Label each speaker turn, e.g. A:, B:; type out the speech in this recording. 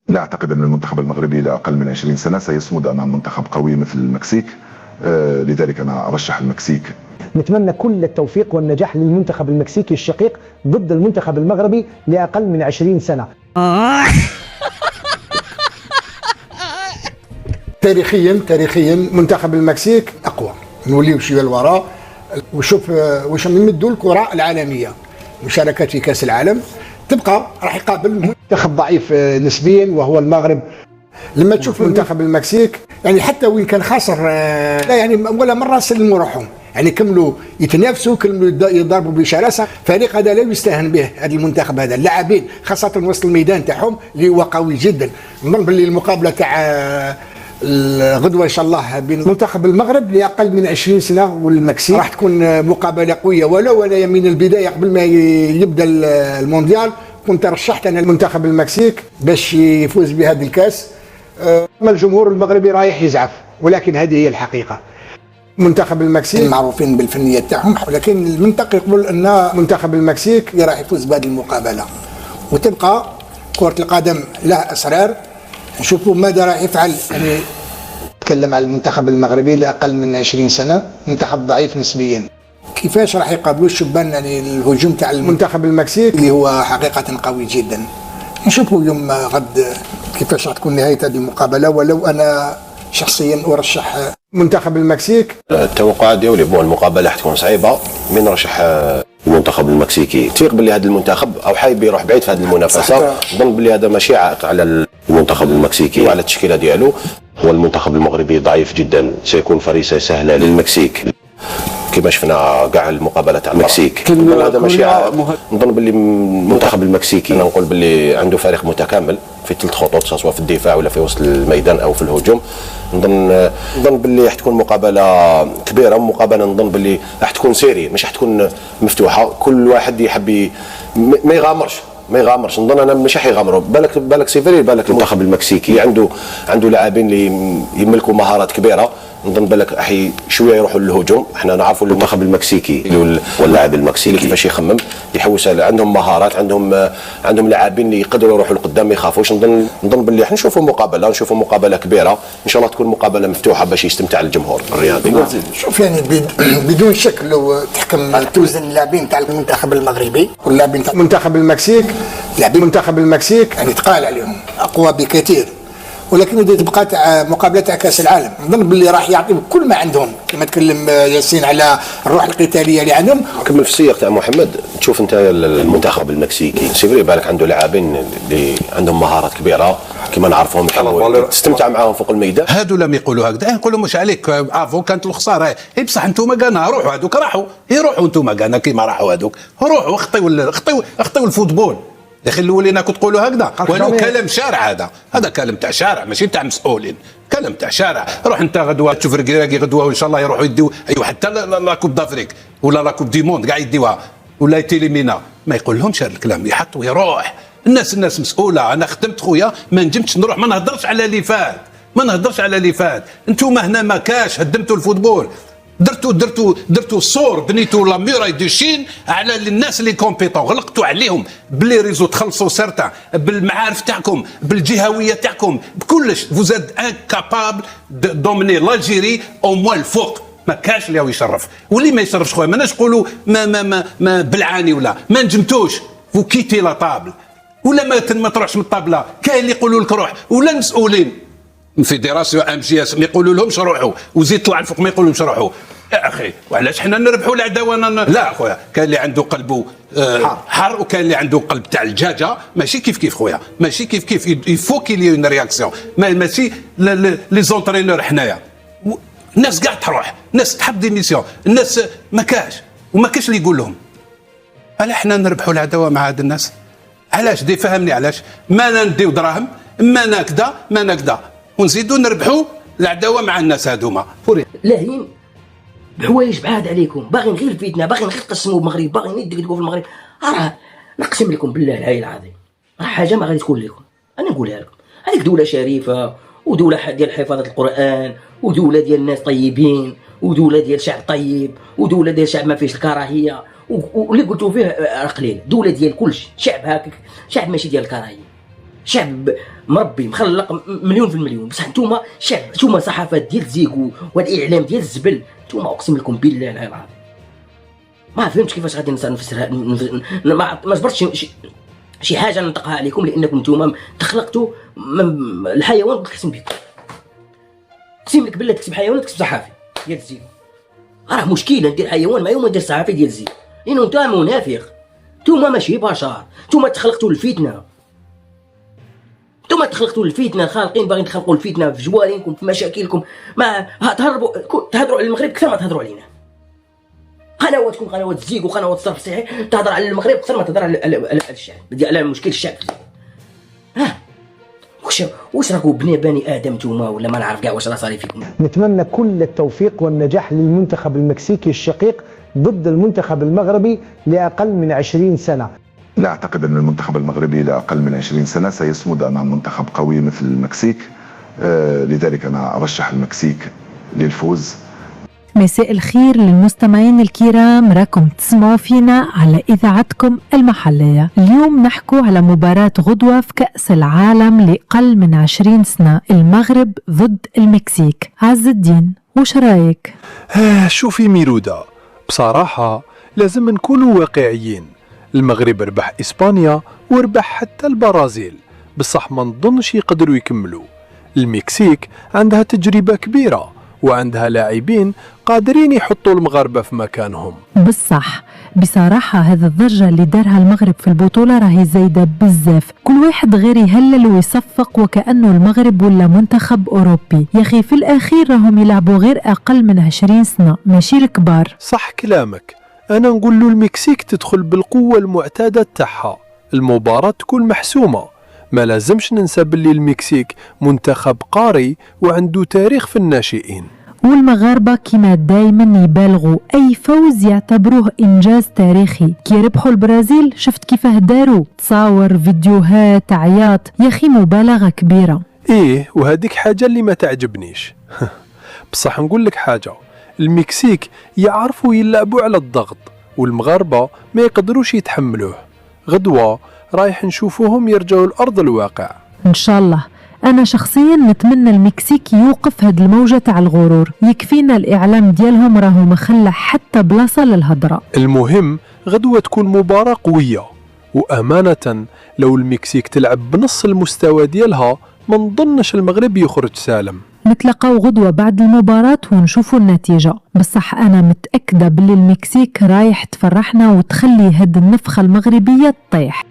A: لا أعتقد أن المنتخب المغربي لأقل من 20 سنة سيصمد أمام منتخب قوي مثل المكسيك. لذلك أنا أرشح المكسيك.
B: نتمنى كل التوفيق والنجاح للمنتخب المكسيكي الشقيق ضد المنتخب المغربي لأقل من 20 سنة.
C: تاريخيا منتخب المكسيك أقوى. نوليو شوية للوراء وشوف واش نمدوا الكرة العالمية، مشاركات في كأس العالم، تبقى راح يقابل منتخب ضعيف نسبيا وهو المغرب. لما تشوف منتخب المكسيك يعني حتى وين كان خاسر لا يعني ولا مرة سلموا روحهم، يعني كملوا يتنافسوا، كملوا يضربوا بشراسة. فريق هذا لا يستهان به، هذا المنتخب هذا اللاعبين خاصة وسط الميدان تاعهم اللي هو قوي جدا. نظن باللي المقابلة تاع الغدوة إن شاء الله بين منتخب المغرب لأقل من 20 سنة والمكسيك راح تكون مقابلة قوية. ولو أنا من البداية قبل ما يبدأ المونديال كنت رشحت أنا المنتخب المكسيك باش يفوز بهذا الكاس. الجمهور المغربي رايح يزعف، ولكن هذه هي الحقيقة. منتخب المكسيك معروفين بالفنية تاعهم، ولكن المنطق يقول أن منتخب المكسيك اللي راح يفوز بهذه المقابلة. وتبقى كرة القدم لها أسرار، نشوفوا ماذا راح يفعل. يعني نتكلم على المنتخب المغربي لأقل من 20 سنة، منتخب ضعيف نسبيا. كيفاش راح يقابلوا الشبان يعني الهجوم تاع المنتخب المكسيك اللي هو حقيقة قوي جدا. نشوفوا يوم غد كيفاش راح تكون نهاية هذه المقابلة. ولو أنا شخصيا أرشح منتخب المكسيك.
D: التوقعات ديالي المقابلة حتكون صعيبة، من رشح المنتخب المكسيكي. تفيق باللي هذا المنتخب او حايب يروح بعيد في هذه المنافسه. نظن باللي هذا ماشي عائق على المنتخب المكسيكي وعلى التشكيله ديالو. والمنتخب المغربي ضعيف جدا، سيكون فريسه سهله للمكسيك كما شفنا كاع المقابله تاع المكسيك. هذا ماشي عائق. نظن باللي المنتخب المكسيكي نقول باللي عنده فريق متكامل في 3 خطوط، سواء في الدفاع ولا في وسط الميدان او في الهجوم. نظن باللي راح تكون مقابله كبيره، مقابله نظن باللي راح تكون سيري، مش راح تكون مفتوحه. كل واحد يحب ما يغامرش. نظن انا مش راح يغامروا. بالك سيفيري، بالك المنتخب المكسيكي عنده لاعبين اللي يملكوا مهارات كبيره. نظن بالك راح شويه يروحوا للهجوم. احنا نعرفوا المنتخب المكسيكي واللاعب المكسيكي كيفاش يخمم، يحوس، عندهم مهارات، عندهم لاعبين اللي يقدروا يروحوا لقدام ما يخافوش. نظن باللي راح نشوفوا مقابله كبيره ان شاء الله، تكون مقابله مفتوحه باش يستمتع الجمهور الرياضي.
C: شوف يعني بدون شك لو تحكم توزن اللاعبين تاع المنتخب المغربي واللاعبين تاع المنتخب المكسيك، لاعبين المنتخب المكسيك يعني تقال عليهم اقوى بكثير. ولكن إذا تبقى تاع مقابله تاع كاس العالم نظن باللي راح يعطيو كل ما عندهم، كما تكلم ياسين على الروح القتاليه اللي عندهم.
D: كمل في السياق تاع محمد. تشوف انت المنتخب المكسيكي سيفري، بالك عنده لاعبين اللي عندهم مهارات كبيره كما نعرفهم، تستمتع معاهم فوق الميدان.
E: هادو لم يقولوا هكذا، نقولوا مش عليك افو كانت الخساره. بصح انتم كانا روحوا، هذوك راحوا انتم كانا كيما راحوا هذوك، روحوا اخطيوا الفوتبول. يا اخي الاولين كنت تقولوا هكذا، ولو كلام شارع. هذا كلام تاع شارع ماشي تاع مسؤولين، كلام تاع شارع. روح انت غدوه تشوف ركراكي غدوه وان شاء الله يروحوا يديو حتى لا كوب دافريك ولا لا كوب دي موند كاع يديوها ولا يتيليمينا. ما يقول لهمش هذا الكلام، يحط ويروح. الناس مسؤوله. انا خدمت خويا، ما نجمتش نروح، ما نهضرش على اللي فات. انتم هنا ما كاش هدمتوا الفوتبول، درتوا الصور، بنيتوا لا ميراي دو شين على الناس اللي كومبيتون، غلقتوا عليهم بلي ريزو، تخلصوا سرطان بالمعارف تاعكم، بالجهويه تاعكم، بكلش. فوزاد انكابابل دوميني لالجيري او موال الفوق. ما كاش اللي هو يشرف، واللي ما يشرفش خويا ماناش نقولوا ما بلعاني ولا ما نجمتوش. فو كيتي لا طابل ولا ما تروحش من الطابله. كاين اللي يقولوا لك روح، ولا المسؤولين فيدراسيون ام جي اس ما يقولوا لهمش روحوا، وزيد طلع الفوق ما يقولوا لهمش روحوا. يا اخي وعلاش حنا نربحوا العداوه؟ لا خويا، كان اللي عنده قلبه حار، وكان اللي عنده قلب تاع الدجاجه. ماشي كيف خويا، ماشي كيف. يفو كي لي اون رياكسيون، ماشي لي زونترينور. حنايا الناس كاع تروح، الناس تحب ديميسيون، الناس ما كاش اللي يقول لهم. الا حنا نربحوا العداوه مع هاد الناس؟ علاش؟ دي فهمني علاش. ما نديو دراهم، ما نكدا ونزيدوا نربحوا العداوه مع الناس هذوما.
F: لاهين بحوايج بعاد عليكم، باغيين غير الفتنه، باغيين غير تقسموا المغرب، باغيين يدقدقوا في المغرب. راه نقسم لكم بالله العلي العظيم، راه حاجه ما غادي تكون لكم. انا نقولها لكم، هذيك دوله شريفه، ودوله ديال حفاظه القران، ودوله ديال الناس طيبين، ودوله ديال شعب طيب، ودوله ديال شعب ما فيش الكراهيه، واللي قلتوا فيه راه قليل. دوله ديال كلشي، شعب هكاك، شعب ماشي ديال الكراهيه، شعب مربي مخلق مليون في المليون، بصح نتوما شعب، نتوما صحافات ديال زيكو والاعلام ديال الزبل، نتوما اقسم لكم بالله العلي العظيم ما فهمتش كيفاش غادي نفسرها. ما صبرتش شي حاجه ننطقها عليكم، لانكم نتوما تخلقتوا الحيوان تقسم بكم. اقسم لك بالله تكتب حيوان تكتب صحافي ديال الزيكو، راه مشكله ندير حيوان ما يوم ندير صحافي ديال الزيكو، لانه نتوما منافق، نتوما ماشي بشر، نتوما تخلقتوا الفتنه، نتوما تخلقتوا الفتنه، خالقين باغيين تخلقوا الفتنه في جوارينكم في مشاكلكم، ما تهضروا على المغرب اكثر ما تهضروا علينا. قنواتكم قنوات الزيكو وقنوات الصرف الصحي تهضر على المغرب اكثر ما تهضر على الشعب، على مشكل الشعب. واش راكم بني ادم نتوما ولا ما نعرف كاع واش راه صاري فيكم.
B: نتمنى كل التوفيق والنجاح للمنتخب المكسيكي الشقيق ضد المنتخب المغربي لأقل من 20 سنة.
A: لا أعتقد أن المنتخب المغربي لأقل من 20 سنة سيصمد أمام منتخب قوي مثل المكسيك، لذلك أنا أرشح المكسيك للفوز.
G: مساء الخير للمستمعين الكرام، راكم تسمعوا فينا على إذاعتكم المحلية. اليوم نحكوا على مباراة غدوة في كأس العالم لأقل من 20 سنة، المغرب ضد المكسيك. عز الدين وش رايك؟
H: شوفي ميرودة، بصراحة لازم نكونوا واقعيين. المغرب ربح إسبانيا وربح حتى البرازيل، بصح ما نظنش يقدروا يكملوا. المكسيك عندها تجربة كبيرة وعندها لاعبين قادرين يحطوا المغاربة في مكانهم.
G: بالصح، بصراحة هذا الضجة اللي دارها المغرب في البطولة راهي زايدة بزاف، كل واحد غير يهلل ويصفق وكأنه المغرب ولا منتخب أوروبي. يا أخي في الأخير راهم يلعبوا غير أقل من 20 سنة، ماشي الكبار.
H: صح كلامك، أنا نقول له المكسيك تدخل بالقوة المعتادة تاعها، المباراة تكون محسومة. ما لازمش ننسى باللي المكسيك منتخب قاري وعنده تاريخ في الناشئين،
G: والمغاربة كما دايما يبالغوا، أي فوز يعتبروه إنجاز تاريخي. كي ربحوا البرازيل شفت كيفاه داروا، تصاور فيديوهات عياط، يا أخي مبالغة كبيرة.
H: إيه، وهذيك حاجة اللي ما تعجبنيش. بصح نقول لك حاجة، المكسيك يعرفوا يلعبوا على الضغط والمغاربة ما يقدروش يتحملوه. غدوة رايح نشوفوهم يرجعوا الأرض الواقع
G: إن شاء الله. أنا شخصيا نتمنى المكسيك يوقف هاد الموجة تاع الغرور، يكفينا الإعلام ديالهم راهو مخلى حتى بلاصة للهضرة.
H: المهم غدوة تكون مباراة قوية، وأمانة لو المكسيك تلعب بنص المستوى ديالها ما نظنش المغرب يخرج سالم.
G: نتلقاو غدوة بعد المباراة ونشوفوا النتيجة، بصح أنا متأكدة باللي المكسيك رايح تفرحنا وتخلي هاد النفخة المغربية تطيح.